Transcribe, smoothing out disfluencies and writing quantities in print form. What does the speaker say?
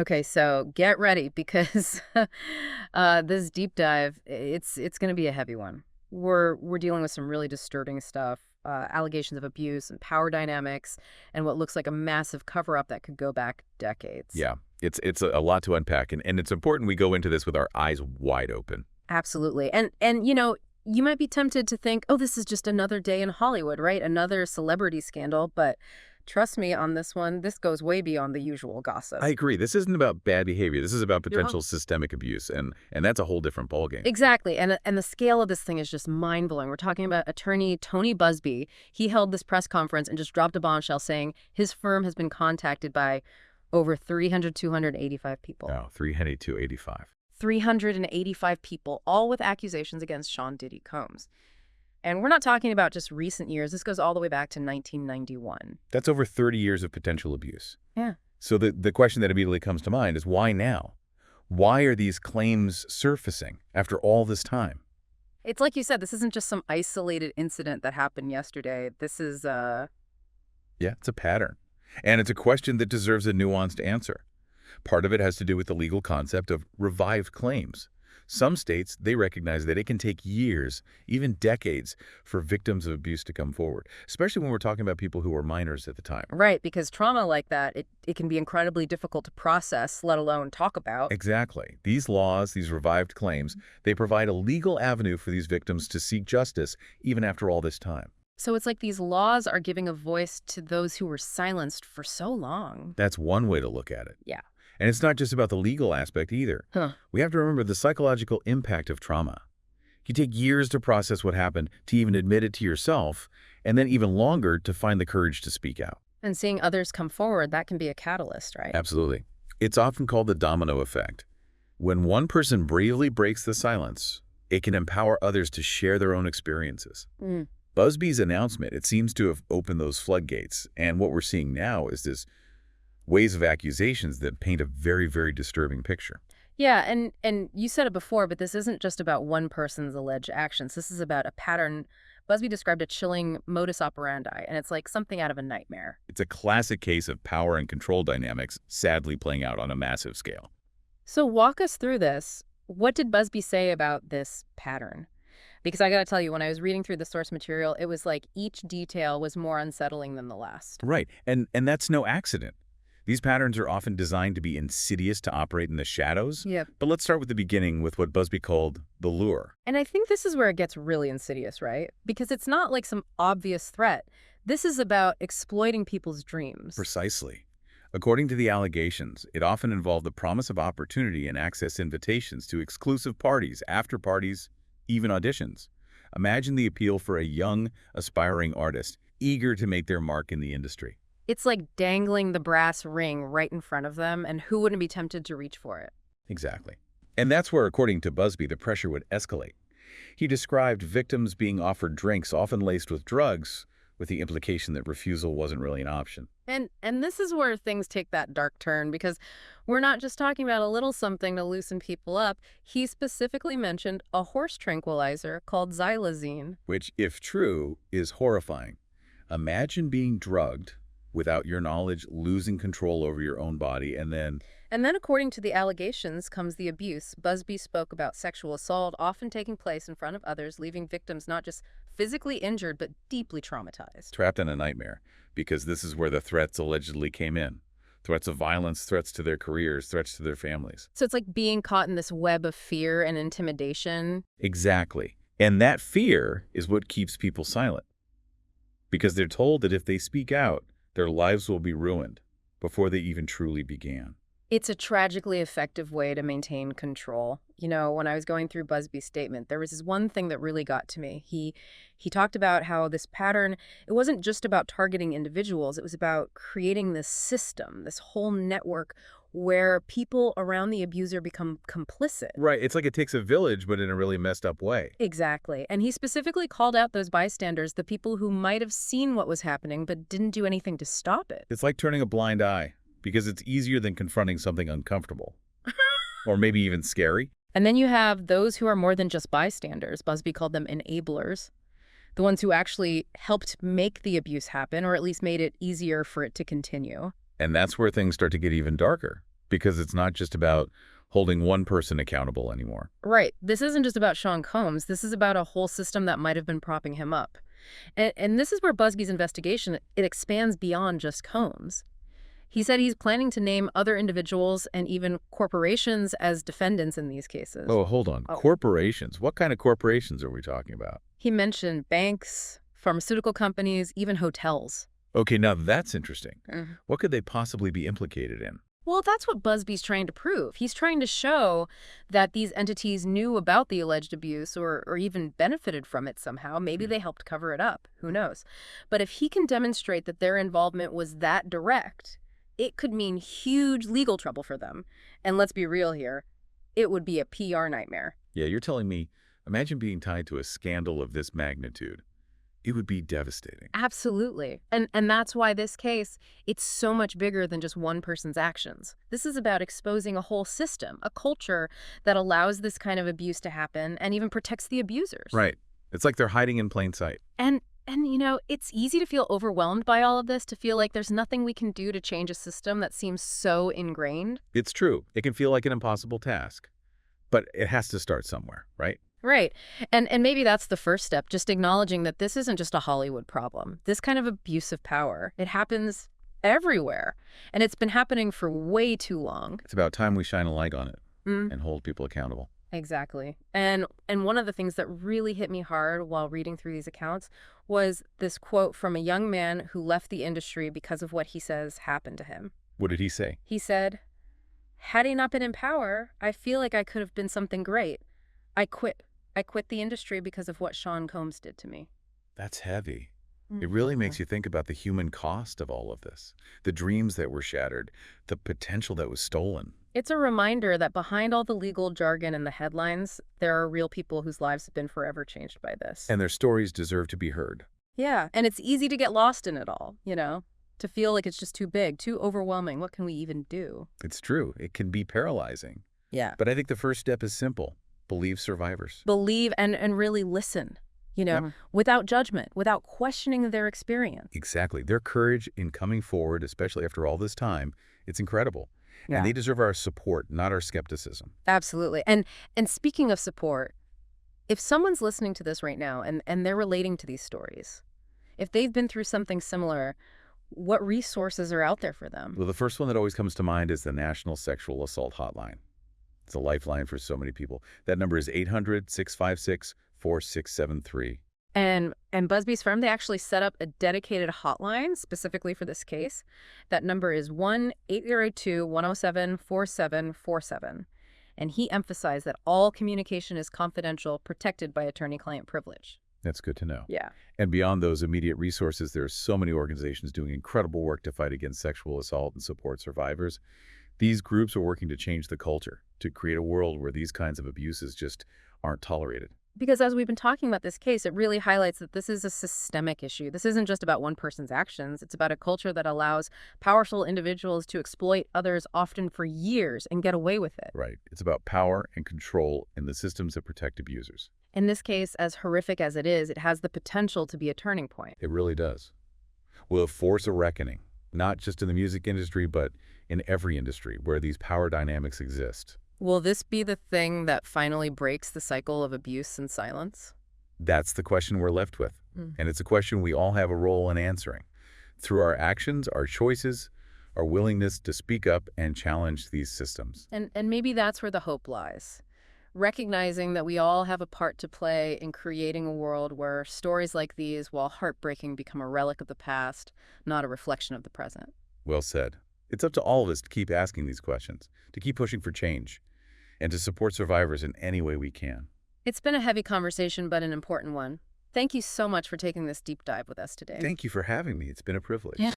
Okay, so get ready because this deep dive, it's going to be a heavy one. We're dealing with some really disturbing stuff, allegations of abuse and power dynamics, and what looks like a massive cover-up that could go back decades. Yeah, it's a lot to unpack, and it's important we go into this with our eyes wide open. Absolutely. And you might be tempted to think, "Oh, this is just another day in Hollywood, right? Another celebrity scandal." But trust me on this one, this goes way beyond the usual gossip. I agree. This isn't about bad behavior. This is about Yeah. potential systemic abuse, and that's a whole different ballgame. Exactly. And the scale of this thing is just mind-blowing. We're talking about attorney Tony Busby. He held this press conference and just dropped a bombshell saying his firm has been contacted by over 285 people. Oh, 382.85. 385 people, all with accusations against Sean Diddy Combs. And we're not talking about just recent years. This goes all the way back to 1991. That's over 30 years of potential abuse. Yeah. So the question that immediately comes to mind is why now? Why are these claims surfacing after all this time? It's like you said, this isn't just some isolated incident that happened yesterday. This is, Yeah, it's a pattern. And it's a question that deserves a nuanced answer. Part of it has to do with the legal concept of revived claims. Some states, they recognize that it can take years, even decades, for victims of abuse to come forward, especially when we're talking about people who were minors at the time. right, because trauma like that, it can be incredibly difficult to process, let alone talk about. Exactly. These laws, these revived claims, they provide a legal avenue for these victims to seek justice even after all this time. So it's like these laws are giving a voice to those who were silenced for so long. That's one way to look at it. Yeah. And it's not just about the legal aspect either. Huh. We have to remember the psychological impact of trauma. You take years to process what happened, to even admit it to yourself, and then even longer to find the courage to speak out. And seeing others come forward, that can be a catalyst, right? Absolutely. It's often called the domino effect. When one person bravely breaks the silence, it can empower others to share their own experiences. Mm. Busby's announcement, it seems to have opened those floodgates, and what we're seeing now is this waves of accusations that paint a very, very disturbing picture. Yeah, and you said it before, but this isn't just about one person's alleged actions. This is about a pattern. Busby described a chilling modus operandi, and it's like something out of a nightmare. It's a classic case of power and control dynamics sadly playing out on a massive scale. So walk us through this. What did Busby say about this pattern? Because I got to tell you, when I was reading through the source material, it was like each detail was more unsettling than the last. Right, and that's no accident. These patterns are often designed to be insidious to operate in the shadows. Yep. But let's start with the beginning with what Busby called the lure. And I think this is where it gets really insidious, right? Because it's not like some obvious threat. This is about exploiting people's dreams. Precisely. According to the allegations, it often involved the promise of opportunity and access invitations to exclusive parties, after parties, even auditions. Imagine the appeal for a young, aspiring artist, eager to make their mark in the industry. It's like dangling the brass ring right in front of them, and who wouldn't be tempted to reach for it? Exactly. And that's where, according to Busby, the pressure would escalate. He described victims being offered drinks often laced with drugs, with the implication that refusal wasn't really an option. And this is where things take that dark turn, because we're not just talking about a little something to loosen people up. He specifically mentioned a horse tranquilizer called xylazine. Which, if true, is horrifying. Imagine being drugged without your knowledge, losing control over your own body, and then... And then, according to the allegations, comes the abuse. Busby spoke about sexual assault often taking place in front of others, leaving victims not just physically injured, but deeply traumatized. trapped in a nightmare, because this is where the threats allegedly came in. Threats of violence, threats to their careers, threats to their families. So it's like being caught in this web of fear and intimidation. Exactly. And that fear is what keeps people silent. Because they're told that if they speak out, their lives will be ruined before they even truly began. It's a tragically effective way to maintain control. You know, when I was going through Busby's statement, there was this one thing that really got to me. He talked about how this pattern, it wasn't just about targeting individuals. It was about creating this system, this whole network where people around the abuser become complicit. Right. It's like it takes a village, but in a really messed up way. Exactly. And he specifically called out those bystanders, the people who might have seen what was happening but didn't do anything to stop it. It's like turning a blind eye, because it's easier than confronting something uncomfortable. Or maybe even scary. And then you have those who are more than just bystanders. Busby called them enablers. The ones who actually helped make the abuse happen, or at least made it easier for it to continue. And that's where things start to get even darker. Because it's not just about holding one person accountable anymore. Right. This isn't just about Sean Combs. This is about a whole system that might have been propping him up. And this is where Busby's investigation, it expands beyond just Combs. He said he's planning to name other individuals and even corporations as defendants in these cases. Oh, hold on. Oh. Corporations. What kind of corporations are we talking about? He mentioned banks, pharmaceutical companies, even hotels. Okay, now that's interesting. Mhm. What could they possibly be implicated in? Well, that's what Busby's trying to prove. He's trying to show that these entities knew about the alleged abuse or even benefited from it somehow. Maybe they helped cover it up. Who knows? But if he can demonstrate that their involvement was that direct, it could mean huge legal trouble for them. And let's be real here, it would be a PR nightmare. Yeah, you're telling me, imagine being tied to a scandal of this magnitude. It would be devastating. Absolutely. And that's why this case, it's so much bigger than just one person's actions. This is about exposing a whole system, a culture that allows this kind of abuse to happen and even protects the abusers. Right. It's like they're hiding in plain sight. And you know, it's easy to feel overwhelmed by all of this, to feel like there's nothing we can do to change a system that seems so ingrained. It's true. It can feel like an impossible task. But it has to start somewhere, right? Right. And maybe that's the first step, just acknowledging that this isn't just a Hollywood problem. This kind of abuse of power, it happens everywhere. And it's been happening for way too long. It's about time we shine a light on it Mm. and hold people accountable. Exactly. And one of the things that really hit me hard while reading through these accounts was this quote from a young man who left the industry because of what he says happened to him. What did he say? He said, "Had he not been in power, I feel like I could have been something great. I quit. I quit the industry because of what Sean Combs did to me." That's heavy. It really makes you think about the human cost of all of this, the dreams that were shattered, the potential that was stolen. It's a reminder that behind all the legal jargon and the headlines, there are real people whose lives have been forever changed by this. And their stories deserve to be heard. Yeah, and it's easy to get lost in it all, you know, to feel like it's just too big, too overwhelming. What can we even do? It's true. It can be paralyzing. Yeah. But I think the first step is simple. Believe survivors. Believe and really listen, you know, Yep. without judgment, without questioning their experience. Exactly. Their courage in coming forward, especially after all this time, it's incredible. Yeah. And they deserve our support, not our skepticism. Absolutely. And speaking of support, if someone's listening to this right now and they're relating to these stories, if they've been through something similar, what resources are out there for them? Well, the first one that always comes to mind is the National Sexual Assault Hotline. It's a lifeline for so many people. That number is 800-656-4673. And Busby's firm, they actually set up a dedicated hotline specifically for this case. That number is 1-802-107-4747. And he emphasized that all communication is confidential, protected by attorney-client privilege. That's good to know. Yeah. And beyond those immediate resources, there are so many organizations doing incredible work to fight against sexual assault and support survivors. These groups are working to change the culture, to create a world where these kinds of abuses just aren't tolerated. Because as we've been talking about this case, it really highlights that this is a systemic issue. This isn't just about one person's actions. It's about a culture that allows powerful individuals to exploit others, often for years, and get away with it. Right. It's about power and control in the systems that protect abusers. In this case, as horrific as it is, it has the potential to be a turning point. It really does. Will force a reckoning, not just in the music industry, but in every industry where these power dynamics exist. Will this be the thing that finally breaks the cycle of abuse and silence? That's the question we're left with. And it's a question we all have a role in answering. Through our actions, our choices, our willingness to speak up and challenge these systems. And maybe that's where the hope lies. Recognizing that we all have a part to play in creating a world where stories like these, while heartbreaking, become a relic of the past, not a reflection of the present. Well said. It's up to all of us to keep asking these questions, to keep pushing for change, and to support survivors in any way we can. It's been a heavy conversation, but an important one. Thank you so much for taking this deep dive with us today. Thank you for having me. It's been a privilege. Yeah.